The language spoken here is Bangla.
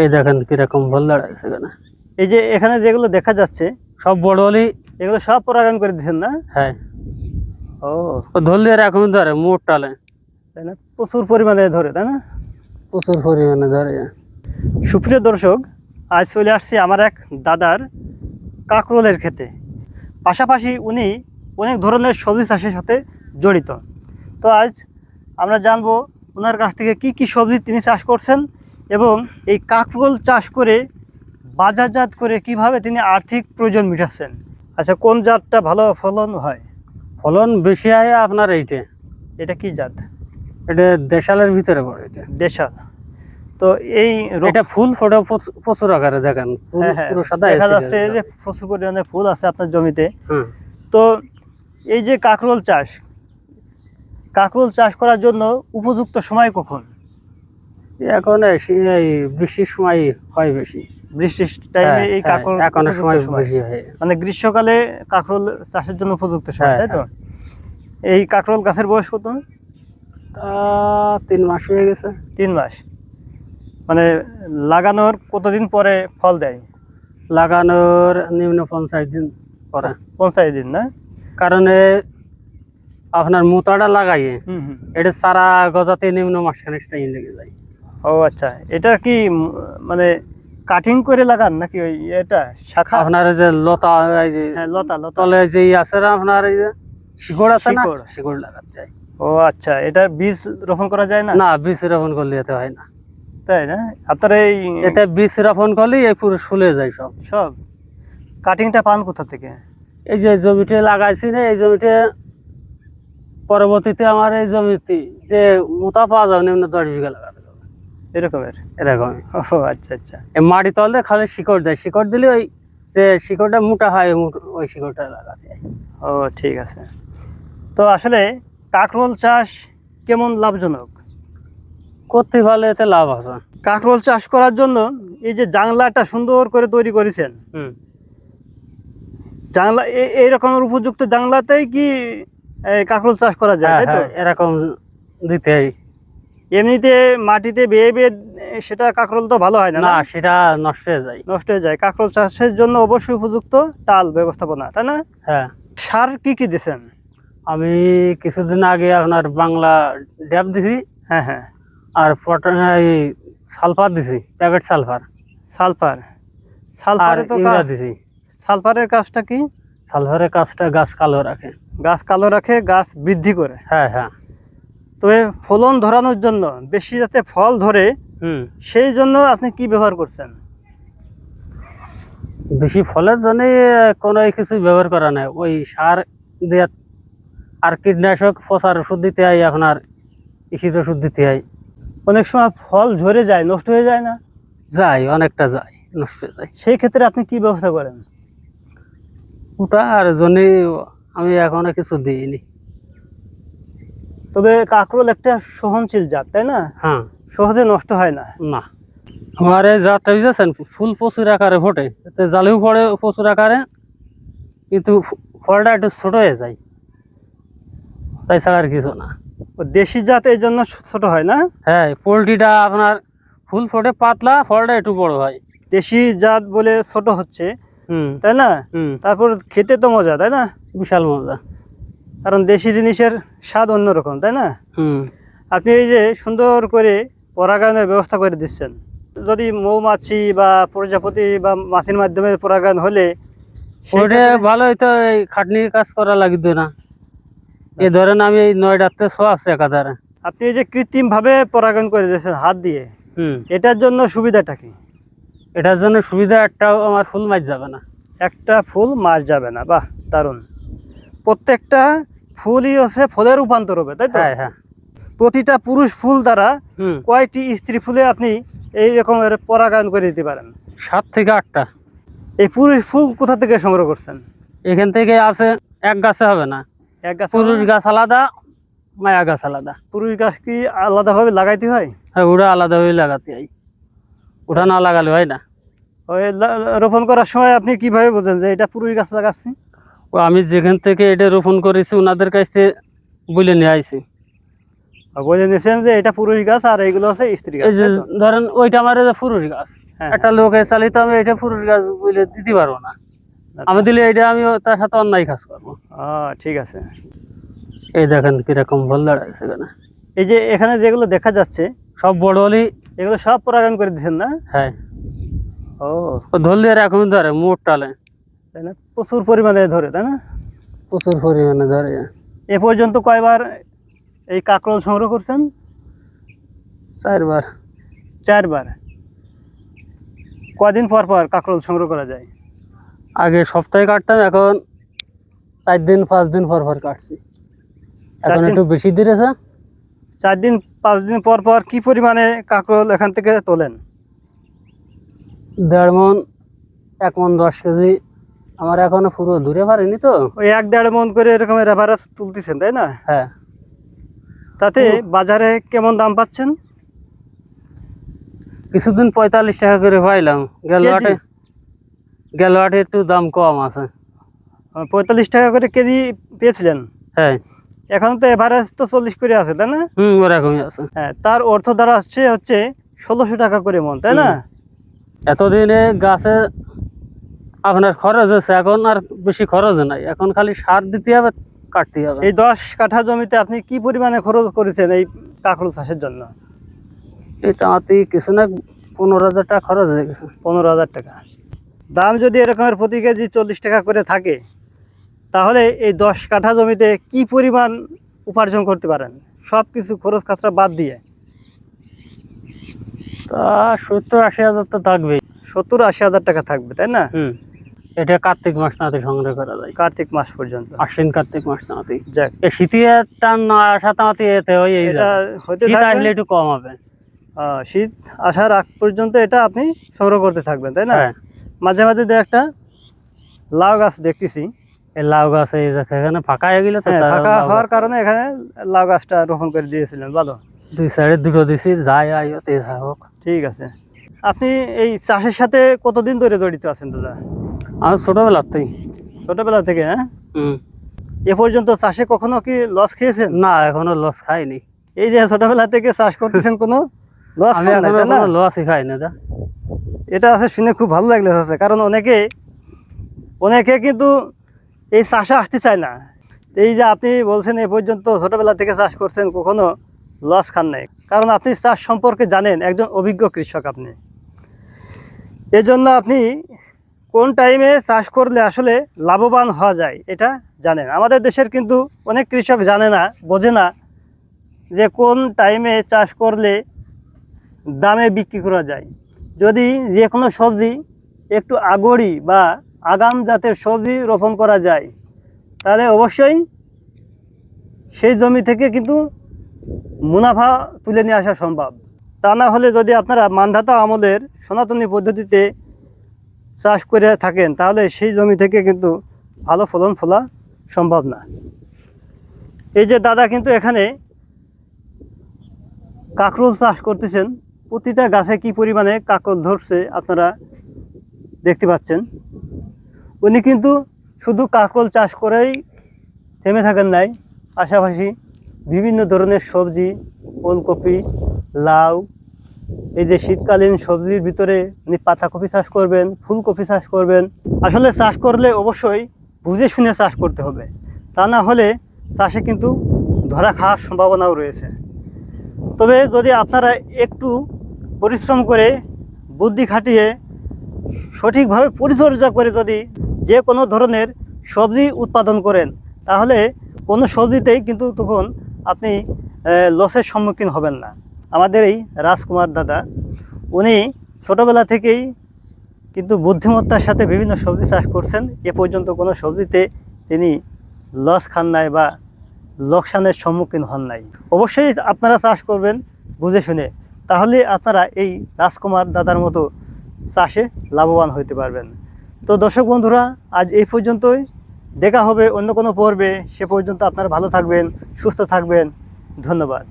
এই দেখেন কিরকম ফল দাঁড়াইছে এখানে। এই যে এখানে যেগুলো দেখা যাচ্ছে সব বড় হলি এগুলো সব পরাগায়ন করে দিচ্ছেন না? হ্যাঁ, ও ধরলে এখন ধরে মোট টালে তাই না, প্রচুর পরিমাণে ধরে তাই না? প্রচুর পরিমাণে ধরে। সুপ্রিয় দর্শক, আজ চলে আসছি আমার এক দাদার কাঁকরোলের ক্ষেতে। পাশাপাশি উনি অনেক ধরনের সবজি চাষের সাথে জড়িত। তো আজ আমরা জানবো ওনার কাছ থেকে কি কি সবজি তিনি চাষ করছেন এবং এই কাঁকরোল চাষ করে বাজারজাত করে কিভাবে তিনি আর্থিক প্রয়োজন মেটাচ্ছেন। আচ্ছা, কোন জাতটা ভালো ফলন হয়? ফলন বেশি হয় আপনার এইটা। এটা কি জাত? এটা দেশালের ভিতরে পড়ে এটা। দেশাল। তো এই এটা ফুল ফোটে প্রচুর আকারে, দেখেন ফুল পুরো সাদা দেখা যাচ্ছে যে প্রচুর পরিমাণে ফুল আছে আপনার জমিতে। হুম। তো এই যে কাঁকরোল চাষ করার জন্য উপযুক্ত সময় কখন? এখন এই বৃষ্টির সময় হয় বেশি। বৃষ্টির টাইমে এই কাঁকরোল এখন সময় বেশি হয়, মানে গ্রীষ্মকালে কাঁকরোল চাষের জন্য উপযুক্ত সময়, তাই তো? এই কাঁকরোল গাছের বয়স কত? 3 মাস হয়ে গেছে। 3 মাস। মানে লাগানোর কতদিন পরে ফল দেয়? লাগানোর নিম্ন 50 দিন পরে। 50 দিন না? কারণ আপনার মোতাটা লাগাইয়ে এটা সারা গজাতে নিম্ন মাসখানেক টাইম লেগে যায়। ও আচ্ছা, এটা কি মানে কাটিং করে লাগান নাকি ওই এটা শাখা? আপনার যে লতা, এই যে লতা তলে যে আছে না আপনার এই যে শিকড় আছে না, শিকড় লাগাতে যায়। ও আচ্ছা, এটা বীজ রোপণ করা যায় না? না, বীজ রোপণ করলে এতে হয় না। তাই না? আপনার এই এটা বীজ রোপণ করলে এই পুরো শুলে যায় সব। কাটিংটা পান কোথা থেকে? এই যে জমিতে লাগাইছি না, এই জমিতে পরবর্তীতে আমার এই জমিতে যে মোটা পাওয়া যাবে নিম্ন 10 বিঘা লাগাতে হবে এরকমই। ও আচ্ছা আচ্ছা। এই মাটি তলে খালি শিকড় দেয়, শিকড় দিলে ওই যে শিকড়টা মোটা হয় ওই শিকড়টা লাগাতে হয়। ও ঠিক আছে। তো আসলে কাঁকরোল চাষ কেমন লাভজনক? করতে পারলে এতে লাভ আছে। কাঁকরোল চাষ করার জন্য এই যে জানলাটা সুন্দর করে তৈরি করেছেন, জানলা এইরকমের উপযুক্ত জানলাতেই কি কাঁকরোল চাষ করা যায়? তাই তো? এরকম দিতে হয়। এমনিতে মাটিতে বেয়ে বেয়ে সেটা কাঁকরোল তো ভালো হয় না। না, সেটা নষ্ট হয়ে যায়। কাঁকরোল চাষের জন্য অবশ্যই উপযুক্ত টাল ব্যবস্থাপনা, তাই না? হ্যাঁ। সার কি কি দিচ্ছেন? আমি কিছুদিন আগে আপনার বাংলা ড্যাপ দিছি। হ্যাঁ। আর সালফার দিছি, প্যাকেট সালফারে তো দিছি। সালফারের কাজটা কি? সালফারের কাজটা গাছ কালো রাখে, গাছ বৃদ্ধি করে। হ্যাঁ। তবে ফলন ধরানোর জন্য, বেশি যাতে ফল ধরে সেই জন্য আপনি কি ব্যবহার করছেন? বেশি ফলের জন্য কোনো কিছু ব্যবহার করা নাই, ওই সার দিয়ে আর কীটনাশক পচার ওষুধ দিতে হয়, আপনার কৃষির ওষুধ দিতে হয়। অনেক সময় ফল ঝরে যায়, নষ্ট হয়ে যায় না? যায়, অনেকটা যায়, নষ্ট হয়ে যায়। সেই ক্ষেত্রে আপনি কি ব্যবস্থা করেন? ওটার জন্য আমি এখনো কিছু দিইনি। তবে কাঁকরোল একটা সহনশীল জাত, তাই না? হ্যাঁ, সহজে নষ্ট হয় না। আমার এই জাতটা বুঝেছেন, ফুল প্রচুর আকারে ফোটে, এতে জালিও পড়ে প্রচুর আকারে, কিন্তু ফলটা একটু ছোট হয়ে যায়, তাই ছাড়া আর কিছু না। দেশি জাত এই জন্য ছোট হয় না? হ্যাঁ, পোলট্রিটা আপনার ফুল ফোটে পাতলা, ফলটা একটু বড় হয়। দেশি জাত বলে ছোট হচ্ছে, তাই না? তারপর খেতে তো মজা, তাই না? বিশাল মজা, কারণ দেশি জিনিসের স্বাদ অন্যরকম, তাই না? আপনি এই যে সুন্দর করে পরাগায়নের ব্যবস্থা করে দিচ্ছেন, যদি মৌমাছি বা প্রজাপতি বা মাছির মাধ্যমে পরাগায়ন হলে ওইটা ভালো হইতো, এই খাটনির কাজ করা লাগতো না। এই ধরেন আমি এই 9টাতে আছে একাধারে। আপনি এই যে কৃত্রিম ভাবে পরাগায়ন করে দিয়েছেন হাত দিয়ে, এটার জন্য সুবিধাটা কি? এটার জন্য সুবিধা একটাও আমার ফুল মার যাবে না। একটা ফুল মার যাবে না? বাহ, দারুণ। প্রত্যেকটা ফুলই হচ্ছে ফলের রূপান্তর হবে, তাই তো? হ্যাঁ। প্রতিটা পুরুষ ফুল দ্বারা কয়টি স্ত্রী ফুলে আপনি এই রকমের পরাগায়ন করে দিতে পারেন? 7 থেকে 8টা। এই পুরুষ ফুল কোথা থেকে সংগ্রহ করছেন? এখান থেকে আছে, এক গাছে হবে না, এক গাছ। পুরুষ গাছ আলাদা, মায়া গাছ আলাদা। পুরুষ গাছ কি আলাদাভাবে লাগাইতে হয়? হ্যাঁ, ওটা আলাদাভাবে লাগাতে হয়, ওটা না লাগালে হয় না। ওই রোপণ করার সময় আপনি কিভাবে বোঝেন যে এটা পুরুষ গাছ লাগাচ্ছি? আমি যেখান থেকে এটা রোপণ করেছি ওনাদের কাছ থেকে বলে নিয়ে আইছি। বলে নিয়েছেন যে এটা পুরুষ গাছ আর এইগুলো হচ্ছে স্ত্রী গাছ, এই যে তাই তো? ধরেন ওইটা আমার এই যে পুরুষ গাছ, হ্যাঁ, একটা লোকে চালিত আমি এটা পুরুষ গাছ বলে দিতে পারবো না। হ্যাঁ। আমি দিলে এটা আমি তার সাথে অন্যায় কাজ করবো। ঠিক আছে। এই দেখেন কিরকম ভুল দাঁড়াইছে এখানে। এই যে এখানে যেগুলো দেখা যাচ্ছে সব বড় হলি, এগুলো সব পরাগায়ন করে দিচ্ছেন না? হ্যাঁ, ও, ও ধরলে এরকমই ধরে, মোট টালে তাই না? প্রচুর পরিমাণে ধরে, তাই না? প্রচুর পরিমাণে ধরে। এ পর্যন্ত কয়বার এই কাঁকরোল সংগ্রহ করছেন? 4 বার। 4 বার। কদিন পর পর কাঁকরোল সংগ্রহ করা যায়? আগে সপ্তাহে কাটতাম, এখন 4 দিন 5 দিন পর পর কাটছি। 4 এখন দিন? একটু বেশি দিয়েছে। 4 দিন 5 দিন পর পর কি পরিমাণে কাঁকরোল এখান থেকে তোলেন? 1.5 মণ, 1 মণ 10 কেজি। আমার এখনো পুরো দূরে পারিনি তো। ওই 1-1.5 মণ করে এরকমের এভারেজ তুলতেছেন, তাই না? হ্যাঁ, তাতে বাজারে কেমন দাম পাচ্ছেন? কিছুদিন 45 টাকা করে পাইলাম, কেজি? গেল হাটে একটু দাম কম আছে। 45 টাকা করে কেজি পেয়েছিলেন? হ্যাঁ, এখন তো এভারেজ তো 40 করে আছে, তাই না? ওরকমই আছে। হ্যাঁ, তার অর্থ দ্বারা আসছে হচ্ছে 1600 টাকা করে মণ, তাই না? এতদিনে গাছে আপনার খরচ হয়েছে, এখন আর বেশি খরচ নাই, এখন খালি সার দিতে হবে, কাটতে হবে। এই 10 কাঠা জমিতে আপনি কি পরিমাণে খরচ করেছেন এই কাঁকরোল চাষের জন্য? এই তাঁতি কিছু না 15,000 টাকা খরচ হয়ে গেছে। 15,000 টাকা। দাম যদি এরকমের প্রতি কেজি 40 টাকা করে থাকে, তাহলে এই 10 কাঠা জমিতে কি পরিমাণ উপার্জন করতে পারেন সব কিছু খরচ খরচা বাদ দিয়ে? তা 70-80 হাজার তো থাকবেই। 70-80 হাজার টাকা থাকবে, তাই না? এটা কার্তিক মাস নাতে সংগ্রহ করা যায়, কার্তিক মাস পর্যন্ত। আশ্বিন কার্তিক মাস নাতে। যাক, এই শীতে টান না আসা তাঁতি এতে হয়ে এটা হতে শীত আসলে থাকবে। একটু কম হবে। শীত আসার আগ পর্যন্ত এটা আপনি সংগ্রহ করতে থাকবেন, তাই না? হ্যাঁ, মাঝে মাঝে দু একটা লাউ গাছ দেখতেছি। এই লাউ গাছ এই যে এখানে ফাঁকা হয়ে গেলে তো হ্যাঁ, তার ফাঁকা লাউ হওয়ার গাছ- কারণে এখানে লাউ গাছটা রোপণ করে দিয়েছিলেন, ভালো। 2 সাইডে 2টো দিছি, যাই আইতে হোক। ঠিক আছে। আপনি এই চাষের সাথে কতদিন ধরে জড়িত আছেন দাদা? আমার ছোটবেলাতেই। ছোটবেলা থেকে? হ্যাঁ। হুম। এ পর্যন্ত চাষে কখনো কি লস খেয়েছেন? না, এখনো লস খাইনি। এই যে ছোটবেলা থেকে চাষ করতেছেন, কোনো লস আমি এখনো কোনো লসই খাইনি দা। এটা আছে শুনে খুব ভালো লাগলো আছে, কারণ অনেকে কিন্তু এই চাষে আসতে চায় না। এই যে আপনি বলছেন এ পর্যন্ত ছোটবেলা থেকে চাষ করছেন, কখনো লস খান নাই, কারণ আপনি চাষ সম্পর্কে জানেন, একজন অভিজ্ঞ কৃষক আপনি। এজন্য আপনি কোন টাইমে চাষ করলে আসলে লাভবান হওয়া যায় এটা জানেন। আমাদের দেশের কিন্তু অনেক কৃষক জানে না, বোঝে না যে কোন টাইমে চাষ করলে দামে বিক্রি করা যায়। যদি যে কোনো সবজি একটু আগড়ি বা আগাম জাতের সবজি রোপণ করা যায়, তাহলে অবশ্যই সেই জমি থেকে কিন্তু মুনাফা তুলে নিয়ে আসা সম্ভব। তা না হলে যদি আপনারা মান্ধাতা আমলের সনাতনী পদ্ধতিতে চাষ করে থাকেন, তাহলে সেই জমি থেকে কিন্তু ভালো ফলন ফলা সম্ভব না। এই যে দাদা কিন্তু এখানে কাঁকরোল চাষ করতেছেন, প্রতিটা গাছে কি পরিমাণে কাঁকরোল ধরছে আপনারা দেখতে পাচ্ছেন। উনি কিন্তু শুধু কাঁকরোল চাষ করেই থেমে থাকেন নাই, পাশাপাশি বিভিন্ন ধরনের সবজি, ওলকপি, লাউ, এই যে শীতকালীন সবজির ভিতরে উনি পাতাকপি চাষ করবেন, ফুলকপি চাষ করবেন। আসলে চাষ করলে অবশ্যই বুঝে শুনে চাষ করতে হবে, তা না হলে চাষে কিন্তু ধরা খাওয়ার সম্ভাবনাও রয়েছে। তবে যদি আপনারা একটু পরিশ্রম করে, বুদ্ধি খাটিয়ে, সঠিকভাবে পরিচর্যা করে যদি যে কোনো ধরনের সবজি উৎপাদন করেন, তাহলে কোনো সবজিতেই কিন্তু তখন আপনি লসের সম্মুখীন হবেন না। আমাদের এই রাজকুমার দাদা, উনি ছোটোবেলা থেকেই কিন্তু বুদ্ধিমত্তার সাথে বিভিন্ন সবজি চাষ করছেন। এ পর্যন্ত কোনো সবজিতে তিনি লস খান নাই বা লোকসানের সম্মুখীন হন নাই। অবশ্যই আপনারা চাষ করবেন বুঝে শুনে, তাহলে আপনারা এই রাজকুমার দাদার মতো চাষে লাভবান হতে পারবেন। তো দর্শক বন্ধুরা, আজ এই পর্যন্তই। দেখা হবে অন্য কোনো পর্বে। সে পর্যন্ত আপনারা ভালো থাকবেন, সুস্থ থাকবেন। ধন্যবাদ।